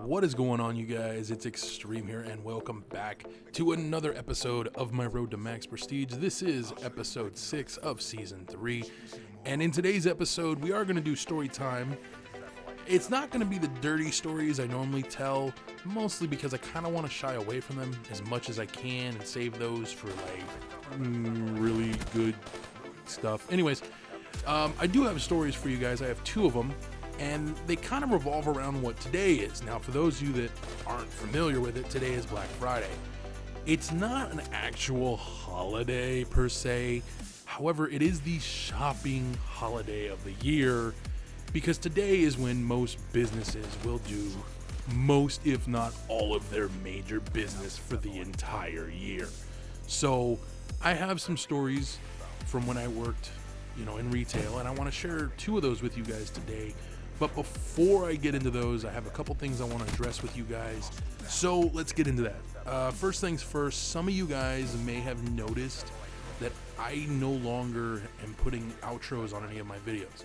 What is going on, you guys? It's Extreme here, and welcome back to another episode of my Road to Max Prestige. This is episode 6 of season 3, and in today's episode, we are going to do story time. It's not going to be the dirty stories I normally tell, mostly because I kind of want to shy away from them as much as I can and save those for really good stuff. Anyways, I do have stories for you guys. I have 2 of them. And they kind of revolve around what today is. Now, for those of you that aren't familiar with it, today is Black Friday. It's not an actual holiday per se. However, it is the shopping holiday of the year because today is when most businesses will do most, if not all, of their major business for the entire year. So I have some stories from when I worked, in retail, and I want to share 2 of those with you guys today. But before I get into those, I have a couple things I want to address with you guys. So let's get into that. First things first, some of you guys may have noticed that I no longer am putting outros on any of my videos.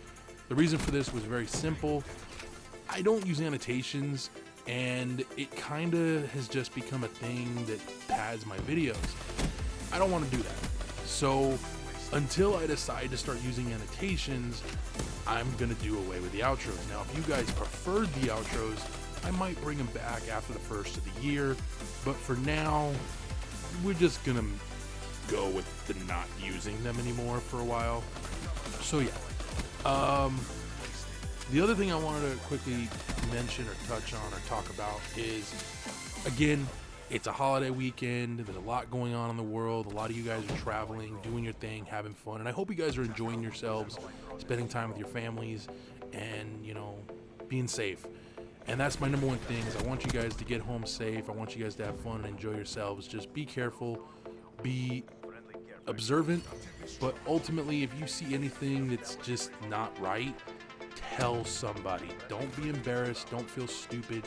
The reason for this was very simple. I don't use annotations, and it kind of has just become a thing that pads my videos. I don't want to do that. So until I decide to start using annotations, I'm gonna do away with the outros. Now, if you guys preferred the outros, I might bring them back after the first of the year, but for now, we're just gonna go with the not using them anymore for a while. So yeah, the other thing I wanted to quickly mention or touch on or talk about is, again, it's a holiday weekend. There's a lot going on in the world. A lot of you guys are traveling, doing your thing, having fun. And I hope you guys are enjoying yourselves, spending time with your families, and, being safe. And that's my number one thing is I want you guys to get home safe. I want you guys to have fun and enjoy yourselves. Just be careful, be observant. But ultimately, if you see anything that's just not right, tell somebody. Don't be embarrassed. Don't feel stupid.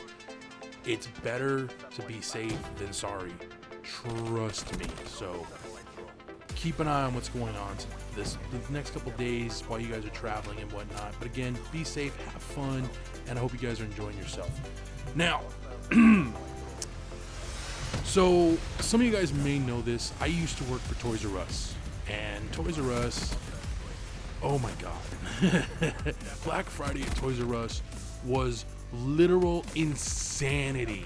It's better to be safe than sorry. Trust me. So keep an eye on what's going on the next couple days while you guys are traveling and whatnot. But again, be safe, have fun, and I hope you guys are enjoying yourself. Now, so some of you guys may know this. I used to work for Toys R Us. And Toys R Us, oh my God. Black Friday at Toys R Us was literal insanity.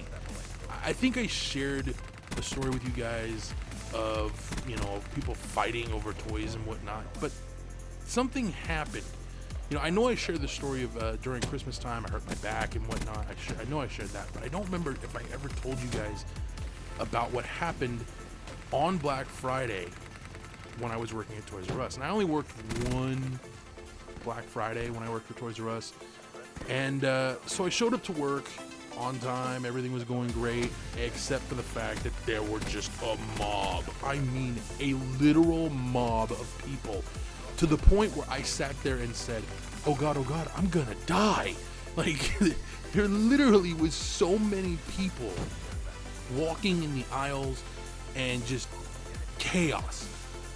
I think I shared the story with you guys of, people fighting over toys and whatnot, but something happened. I know I shared the story of during Christmas time, I hurt my back and whatnot. I know I shared that, but I don't remember if I ever told you guys about what happened on Black Friday when I was working at Toys R Us. And I only worked one Black Friday when I worked for Toys R Us. And so I showed up to work on time. Everything was going great, except for the fact that there were just a mob. I mean, a literal mob of people, to the point where I sat there and said, oh God, I'm gonna die. Like, there literally was so many people walking in the aisles and just chaos,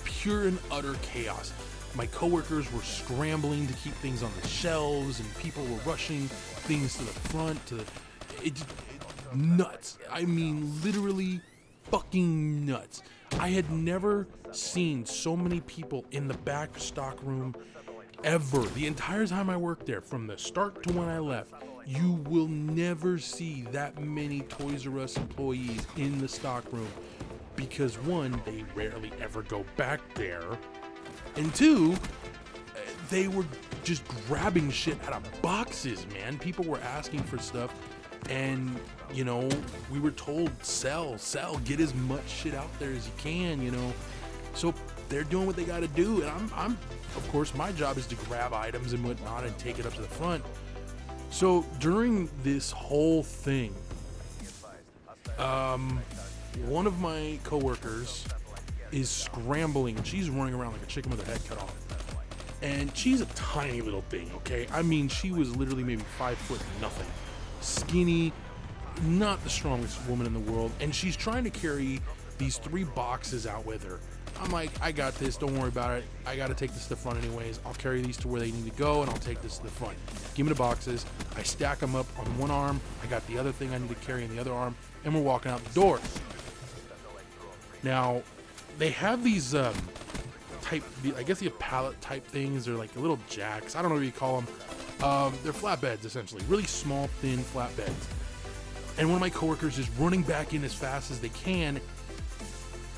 pure and utter chaos. My coworkers were scrambling to keep things on the shelves, and people were rushing things to the front. Nuts. I mean, literally fucking nuts. I had never seen so many people in the back stock room ever. The entire time I worked there, from the start to when I left, you will never see that many Toys R Us employees in the stock room because, 1, they rarely ever go back there. And 2, they were just grabbing shit out of boxes, man. People were asking for stuff, and, we were told, sell, get as much shit out there as you can, So they're doing what they got to do, and I'm, of course, my job is to grab items and whatnot and take it up to the front. So during this whole thing, one of my coworkers is scrambling. She's running around like a chicken with her head cut off. And she's a tiny little thing, okay? I mean, she was literally maybe 5 foot nothing. Skinny, not the strongest woman in the world. And she's trying to carry these 3 boxes out with her. I'm like, I got this, don't worry about it. I gotta take this to the front anyways. I'll carry these to where they need to go, and I'll take this to the front. Give me the boxes. I stack them up on one arm. I got the other thing I need to carry in the other arm, and we're walking out the door. Now, they have these type, I guess the pallet type things. They're like little jacks. I don't know what you call them. They're flatbeds, essentially. Really small, thin flatbeds. And one of my coworkers is running back in as fast as they can,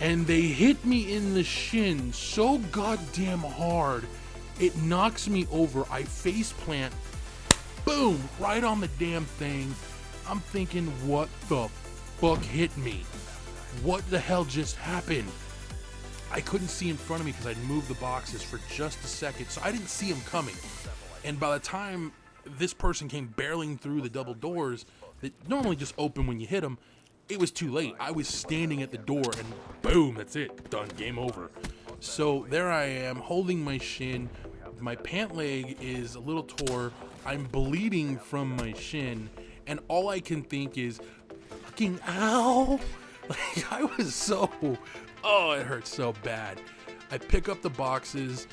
and they hit me in the shin so goddamn hard, it knocks me over. I face plant, boom, right on the damn thing. I'm thinking, what the fuck hit me? What the hell just happened? I couldn't see in front of me because I'd moved the boxes for just a second, so I didn't see him coming. And by the time this person came barreling through the double doors that normally just open when you hit them, it was too late. I was standing at the door and boom, that's it. Done. Game over. So there I am holding my shin. My pant leg is a little tore. I'm bleeding from my shin. And all I can think is, fucking ow. Like, I was so, oh, it hurts so bad. I pick up the boxes.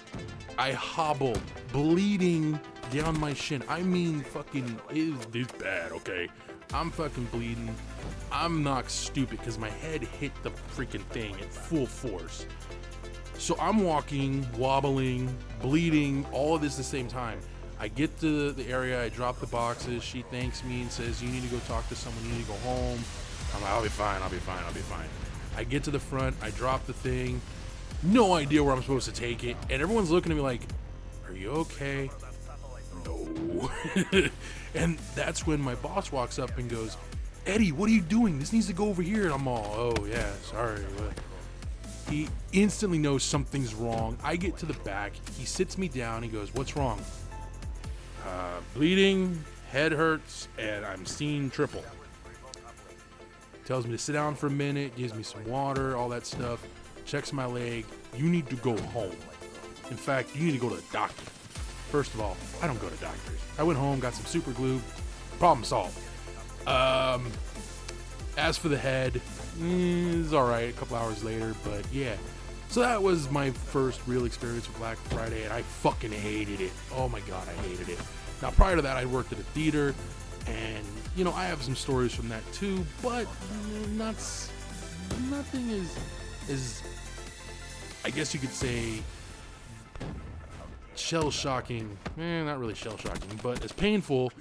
I hobble, bleeding down my shin. I mean, fucking, it's bad, okay? I'm fucking bleeding. I'm knocked stupid because my head hit the freaking thing at full force. So I'm walking, wobbling, bleeding, all of this at the same time. I get to the area, I drop the boxes. She thanks me and says, you need to go talk to someone, you need to go home. I'm like, I'll be fine, I'll be fine, I'll be fine. I get to the front, I drop the thing. No idea where I'm supposed to take it. And everyone's looking at me like, are you okay? No. And that's when my boss walks up and goes, Eddie, what are you doing? This needs to go over here. And I'm all, oh yeah, sorry. He instantly knows something's wrong. I get to the back. He sits me down. He goes, what's wrong? Bleeding, head hurts, and I'm seeing triple. Tells me to sit down for a minute, gives me some water, all that stuff. Checks my leg. You need to go home. In fact, you need to go to the doctor. First of all, I don't go to doctors. I went home, got some super glue. Problem solved. As for the head, it's all right. A couple hours later, but yeah. So that was my first real experience with Black Friday, and I fucking hated it. Oh my god, I hated it. Now, prior to that, I worked at a theater, and you know, I have some stories from that too, but nothing is, I guess you could say, shell-shocking. Not really shell-shocking, but as painful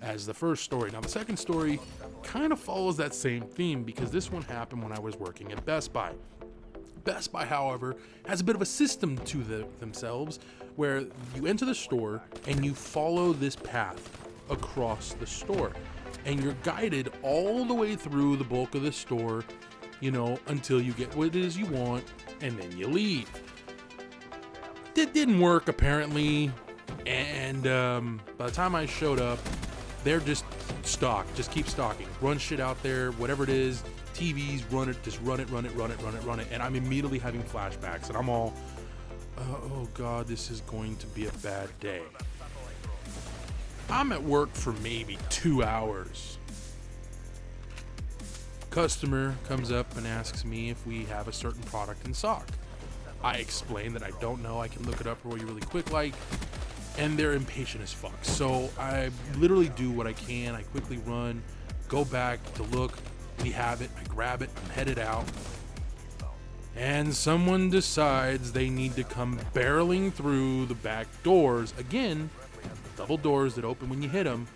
as the first story. Now, the second story kind of follows that same theme because this one happened when I was working at Best Buy. Best Buy, however, has a bit of a system to themselves where you enter the store and you follow this path across the store. And you're guided all the way through the bulk of the store, you know, until you get what it is you want, and then you leave. It didn't work, apparently, and by the time I showed up, they're just stocked. Just keep stocking. Run shit out there, whatever it is, TVs, run it, just run it, and I'm immediately having flashbacks, and I'm all, oh god, this is going to be a bad day. I'm at work for maybe 2 hours. Customer comes up and asks me if we have a certain product in stock. I explain that I don't know, I can look it up for you really quick like, and they're impatient as fuck. So I literally do what I can. I quickly run, go back to look, we have it, I grab it, I'm headed out. And someone decides they need to come barreling through the back doors, again, double doors that open when you hit them,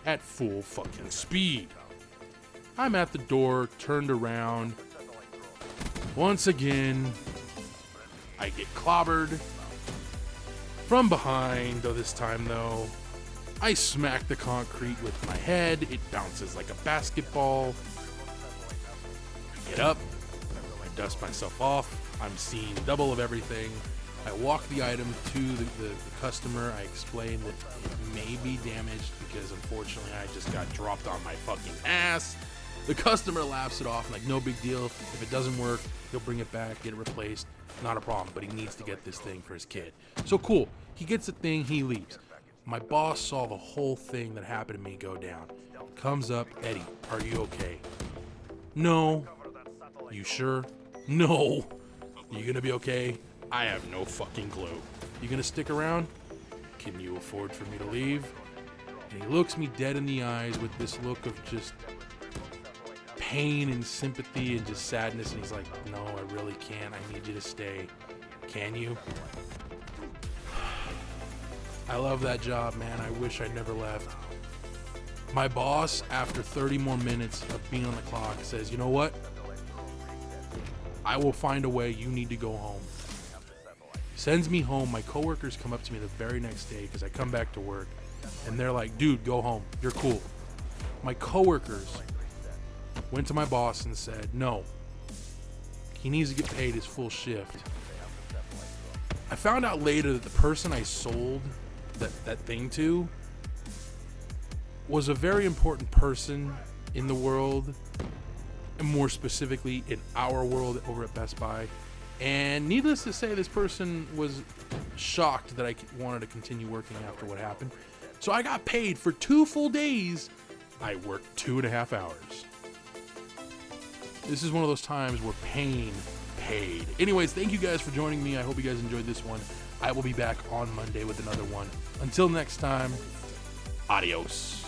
at full fucking speed. I'm at the door, turned around. Once again, I get clobbered from behind, though this time though, I smack the concrete with my head. It bounces like a basketball. I get up, I dust myself off. I'm seeing double of everything. I walk the item to the customer. I explain that it may be damaged because unfortunately I just got dropped on my fucking ass. The customer laughs it off like no big deal. If it doesn't work, he'll bring it back, get it replaced. Not a problem, but he needs to get this thing for his kid. So cool. He gets the thing, he leaves. My boss saw the whole thing that happened to me go down. Comes up, Eddie, are you okay? No. You sure? No. You gonna be okay? I have no fucking clue. You gonna stick around? Can you afford for me to leave? And he looks me dead in the eyes with this look of just pain and sympathy and just sadness, and he's like, no, I really can't. I need you to stay. Can you? I love that job, man. I wish I never left. My boss, after 30 more minutes of being on the clock, says, you know what? I will find a way. You need to go home. Sends me home. My coworkers come up to me the very next day because I come back to work, and they're like, dude, go home. You're cool. My coworkers went to my boss and said, no, he needs to get paid his full shift. I found out later that the person I sold that thing to was a very important person in the world, and more specifically in our world over at Best Buy. And needless to say, this person was shocked that I wanted to continue working after what happened. So I got paid for 2 full days. I worked 2.5 hours. This is one of those times where pain paid. Anyways, thank you guys for joining me. I hope you guys enjoyed this one. I will be back on Monday with another one. Until next time, adios.